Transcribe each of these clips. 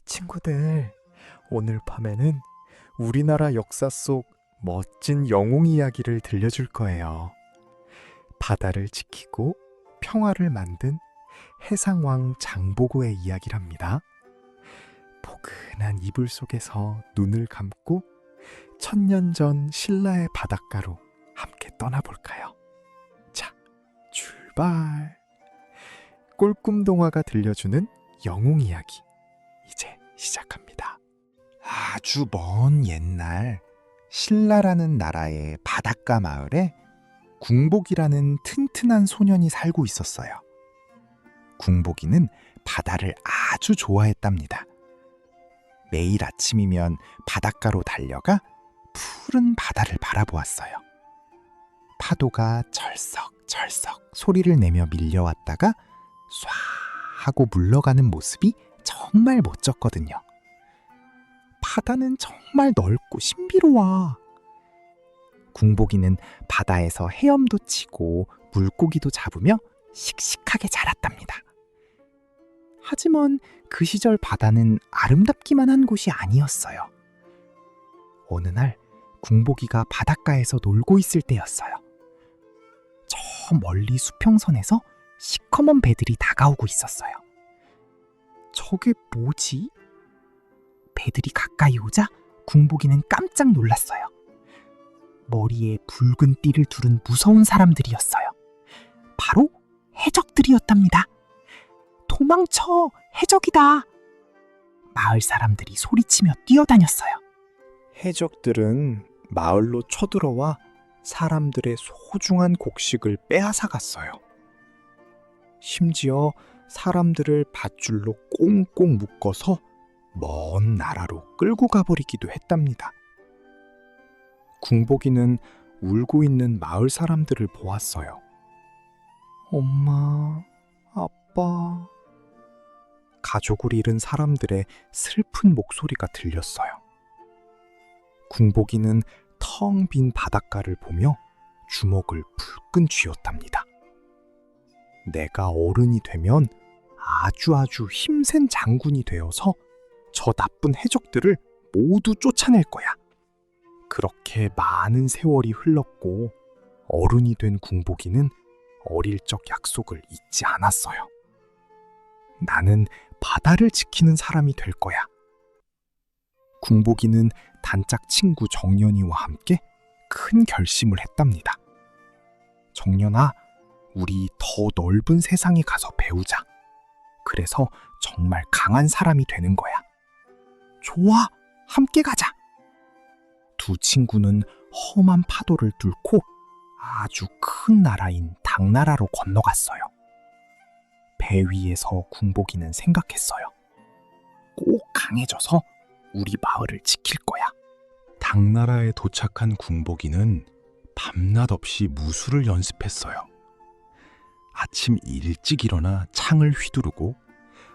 친구들, 오늘 밤에는 우리나라 역사 속 멋진 영웅 이야기를 들려줄 거예요. 바다를 지키고 평화를 만든 해상왕 장보고의 이야기랍니다. 포근한 이불 속에서 눈을 감고 천년 전 신라의 바닷가로 함께 떠나볼까요? 자, 출발! 꼴꿈동화가 들려주는 영웅 이야기, 이제 시작합니다. 아주 먼 옛날 신라라는 나라의 바닷가 마을에 궁복이라는 튼튼한 소년이 살고 있었어요. 궁복이는 바다를 아주 좋아했답니다. 매일 아침이면 바닷가로 달려가 푸른 바다를 바라보았어요. 파도가 철썩철썩 소리를 내며 밀려왔다가 쏴 하고 물러가는 모습이 정말 멋졌거든요. 바다는 정말 넓고 신비로워. 궁복이는 바다에서 헤엄도 치고 물고기도 잡으며 씩씩하게 자랐답니다. 하지만 그 시절 바다는 아름답기만 한 곳이 아니었어요. 어느 날 궁복이가 바닷가에서 놀고 있을 때였어요. 저 멀리 수평선에서 시커먼 배들이 다가오고 있었어요. 저게 뭐지? 배들이 가까이 오자 궁복이는 깜짝 놀랐어요. 머리에 붉은 띠를 두른 무서운 사람들이었어요. 바로 해적들이었답니다. 도망쳐! 해적이다! 마을 사람들이 소리치며 뛰어다녔어요. 해적들은 마을로 쳐들어와 사람들의 소중한 곡식을 빼앗아갔어요. 심지어 사람들을 밧줄로 꽁꽁 묶어서 먼 나라로 끌고 가버리기도 했답니다. 궁복이는 울고 있는 마을 사람들을 보았어요. 엄마, 아빠. 가족을 잃은 사람들의 슬픈 목소리가 들렸어요. 궁복이는 텅 빈 바닷가를 보며 주먹을 불끈 쥐었답니다. 내가 어른이 되면 아주 힘센 장군이 되어서 저 나쁜 해적들을 모두 쫓아낼 거야. 그렇게 많은 세월이 흘렀고 어른이 된 궁복이는 어릴 적 약속을 잊지 않았어요. 나는 바다를 지키는 사람이 될 거야. 궁복이는 단짝 친구 정년이와 함께 큰 결심을 했답니다. 정년아, 우리 더 넓은 세상에 가서 배우자. 그래서 정말 강한 사람이 되는 거야. 좋아, 함께 가자. 두 친구는 험한 파도를 뚫고 아주 큰 나라인 당나라로 건너갔어요. 배 위에서 궁복이는 생각했어요. 꼭 강해져서 우리 마을을 지킬 거야. 당나라에 도착한 궁복이는 밤낮 없이 무술을 연습했어요. 아침 일찍 일어나 창을 휘두르고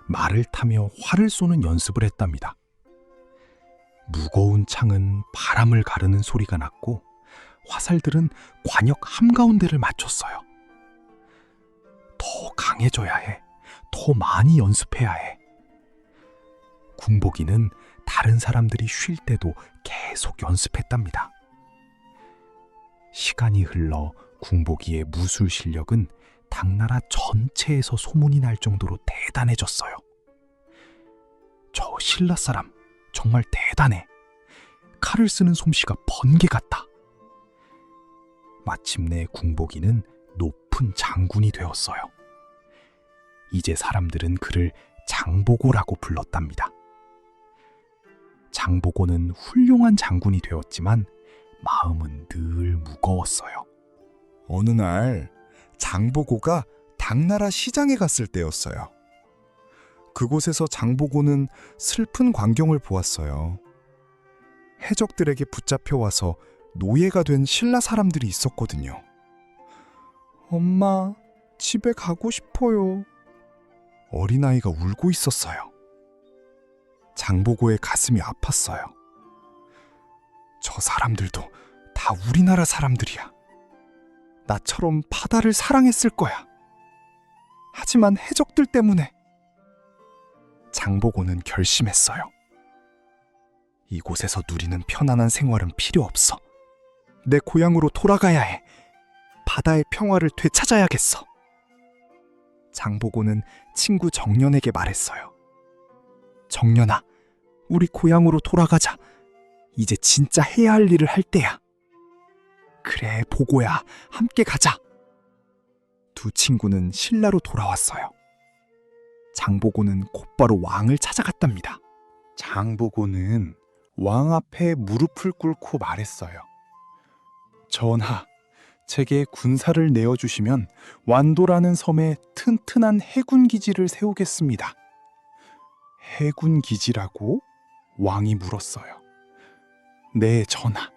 말을 타며 활을 쏘는 연습을 했답니다. 무거운 창은 바람을 가르는 소리가 났고 화살들은 관역 한가운데를 맞췄어요. 더 강해져야 해. 더 많이 연습해야 해. 궁복이는 다른 사람들이 쉴 때도 계속 연습했답니다. 시간이 흘러 궁복이의 무술 실력은 당나라 전체에서 소문이 날 정도로 대단해졌어요. 저 신라 사람 정말 대단해. 칼을 쓰는 솜씨가 번개 같다. 마침내 궁복이는 높은 장군이 되었어요. 이제 사람들은 그를 장보고라고 불렀답니다. 장보고는 훌륭한 장군이 되었지만 마음은 늘 무거웠어요. 어느 날 장보고가 당나라 시장에 갔을 때였어요. 그곳에서 장보고는 슬픈 광경을 보았어요. 해적들에게 붙잡혀와서 노예가 된 신라 사람들이 있었거든요. 엄마, 집에 가고 싶어요. 어린아이가 울고 있었어요. 장보고의 가슴이 아팠어요. 저 사람들도 다 우리나라 사람들이야. 나처럼 바다를 사랑했을 거야. 하지만 해적들 때문에 장보고는 결심했어요. 이곳에서 누리는 편안한 생활은 필요 없어. 내 고향으로 돌아가야 해. 바다의 평화를 되찾아야겠어. 장보고는 친구 정년에게 말했어요. 정년아, 우리 고향으로 돌아가자. 이제 진짜 해야 할 일을 할 때야. 그래, 보고야. 함께 가자. 두 친구는 신라로 돌아왔어요. 장보고는 곧바로 왕을 찾아갔답니다. 장보고는 왕 앞에 무릎을 꿇고 말했어요. 전하, 제게 군사를 내어주시면 완도라는 섬에 튼튼한 해군 기지를 세우겠습니다. 해군 기지라고? 왕이 물었어요. 네, 전하.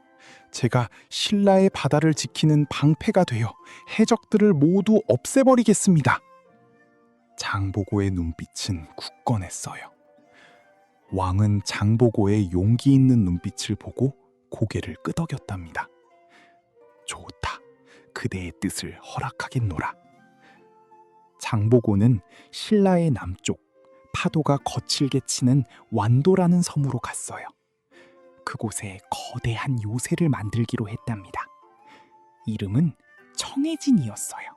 제가 신라의 바다를 지키는 방패가 되어 해적들을 모두 없애버리겠습니다. 장보고의 눈빛은 굳건했어요. 왕은 장보고의 용기 있는 눈빛을 보고 고개를 끄덕였답니다. 좋다. 그대의 뜻을 허락하겠노라. 장보고는 신라의 남쪽 파도가 거칠게 치는 완도라는 섬으로 갔어요. 그곳에 거대한 요새를 만들기로 했답니다. 이름은 청해진이었어요.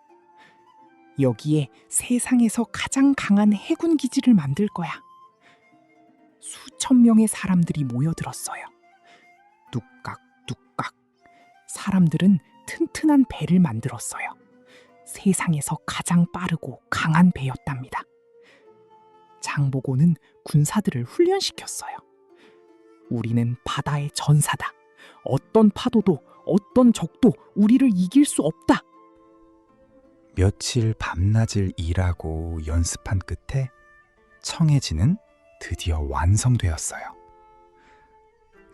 여기에 세상에서 가장 강한 해군 기지를 만들 거야. 수천 명의 사람들이 모여들었어요. 뚝깍뚝깍. 사람들은 튼튼한 배를 만들었어요. 세상에서 가장 빠르고 강한 배였답니다. 장보고는 군사들을 훈련시켰어요. 우리는 바다의 전사다. 어떤 파도도 어떤 적도 우리를 이길 수 없다. 며칠 밤낮을 일하고 연습한 끝에 청해진은 드디어 완성되었어요.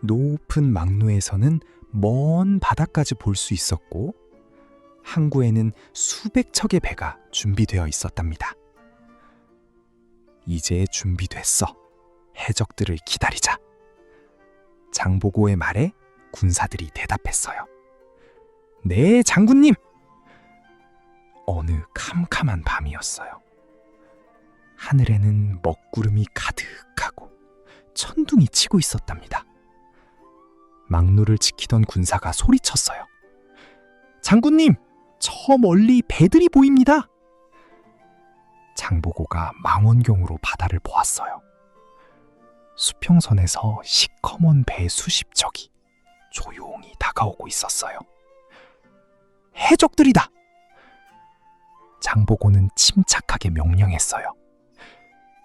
높은 막루에서는 먼 바다까지 볼 수 있었고 항구에는 수백 척의 배가 준비되어 있었답니다. 이제 준비됐어. 해적들을 기다리자. 장보고의 말에 군사들이 대답했어요. 네, 장군님. 어느 캄캄한 밤이었어요. 하늘에는 먹구름이 가득하고 천둥이 치고 있었답니다. 막루를 지키던 군사가 소리쳤어요. 장군님, 저 멀리 배들이 보입니다. 장보고가 망원경으로 바다를 보았어요. 수평선에서 시커먼 배 수십 척이 조용히 다가오고 있었어요. 해적들이다! 장보고는 침착하게 명령했어요.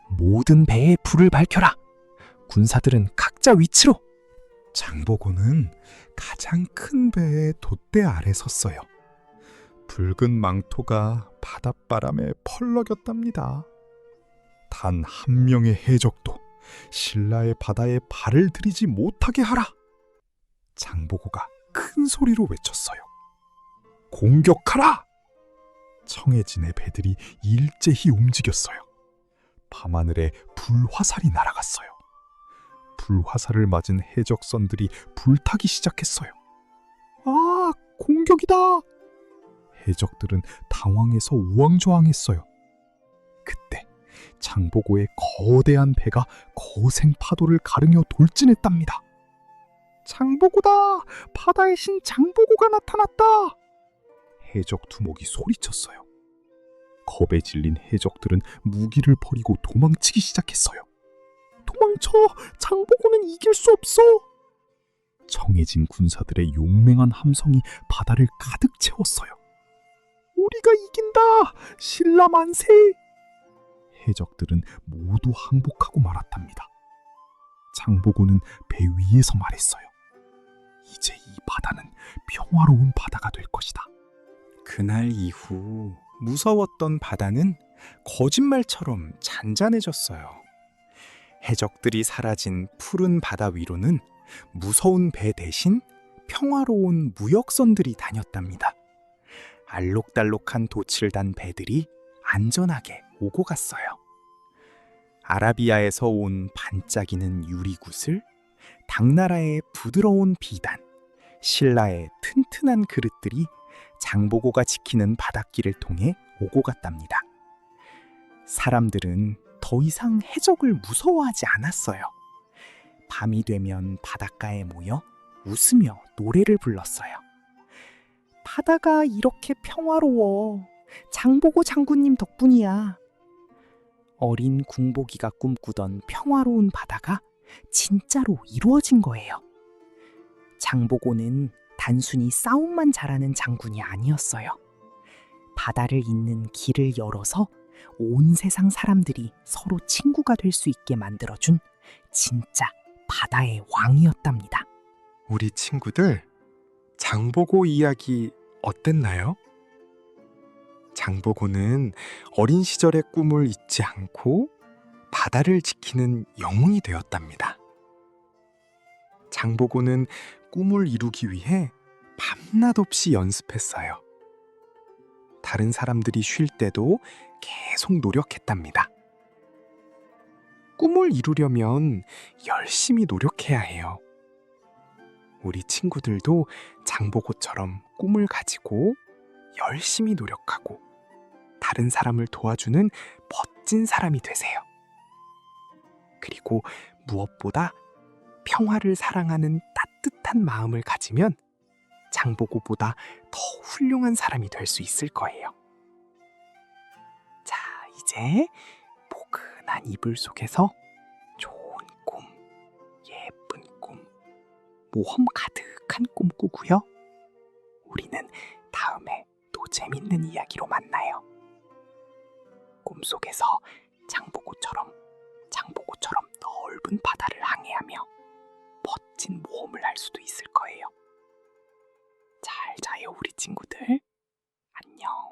모든 배에 불을 밝혀라. 군사들은 각자 위치로. 장보고는 가장 큰 배의 돛대 아래 섰어요. 붉은 망토가 바닷바람에 펄럭였답니다. 단 한 명의 해적도 신라의 바다에 발을 들이지 못하게 하라. 장보고가 큰 소리로 외쳤어요. 공격하라! 청해진의 배들이 일제히 움직였어요. 밤하늘에 불화살이 날아갔어요. 불화살을 맞은 해적선들이 불타기 시작했어요. 아, 공격이다! 해적들은 당황해서 우왕좌왕했어요. 그때 장보고의 거대한 배가 거센 파도를 가르며 돌진했답니다. 장보고다! 바다의 신 장보고가 나타났다! 해적 두목이 소리쳤어요. 겁에 질린 해적들은 무기를 버리고 도망치기 시작했어요. 도망쳐! 장보고는 이길 수 없어! 청해진 군사들의 용맹한 함성이 바다를 가득 채웠어요. 우리가 이긴다! 신라 만세! 해적들은 모두 항복하고 말았답니다. 장보고는 배 위에서 말했어요. 이제 이 바다는 평화로운 바다가 될 것이다. 그날 이후 무서웠던 바다는 거짓말처럼 잔잔해졌어요. 해적들이 사라진 푸른 바다 위로는 무서운 배 대신 평화로운 무역선들이 다녔답니다. 알록달록한 돛을 단 배들이 안전하게 오고 갔어요. 아라비아에서 온 반짝이는 유리구슬, 당나라의 부드러운 비단, 신라의 튼튼한 그릇들이 장보고가 지키는 바닷길을 통해 오고 갔답니다. 사람들은 더 더 이상 해적을 무서워하지 않았어요. 밤이 되면 바닷가에 모여 웃으며 노래를 불렀어요. 바다가 이렇게 평화로워. 장보고 장군님 덕분이야. 어린 궁보기가 꿈꾸던 평화로운 바다가 진짜로 이루어진 거예요. 장보고는 단순히 싸움만 잘하는 장군이 아니었어요. 바다를 잇는 길을 열어서 온 세상 사람들이 서로 친구가 될 수 있게 만들어준 진짜 바다의 왕이었답니다. 우리 친구들, 장보고 이야기 어땠나요? 장보고는 어린 시절의 꿈을 잊지 않고 바다를 지키는 영웅이 되었답니다. 장보고는 꿈을 이루기 위해 밤낮 없이 연습했어요. 다른 사람들이 쉴 때도 계속 노력했답니다. 꿈을 이루려면 열심히 노력해야 해요. 우리 친구들도 장보고처럼 꿈을 가지고 열심히 노력하고 다른 사람을 도와주는 멋진 사람이 되세요. 그리고 무엇보다 평화를 사랑하는 따뜻한 마음을 가지면 장보고보다 더 훌륭한 사람이 될 수 있을 거예요. 자, 이제 포근한 이불 속에서 좋은 꿈, 예쁜 꿈, 모험 가득한 꿈 꾸고요. 우리는 다음에 또 재밌는 이야기로 만나요. 꿈속에서 장보고처럼 넓은 바다를 항해하며 멋진 모험을 할 수도 있을 거예요. 잘 자요, 우리 친구들. 안녕.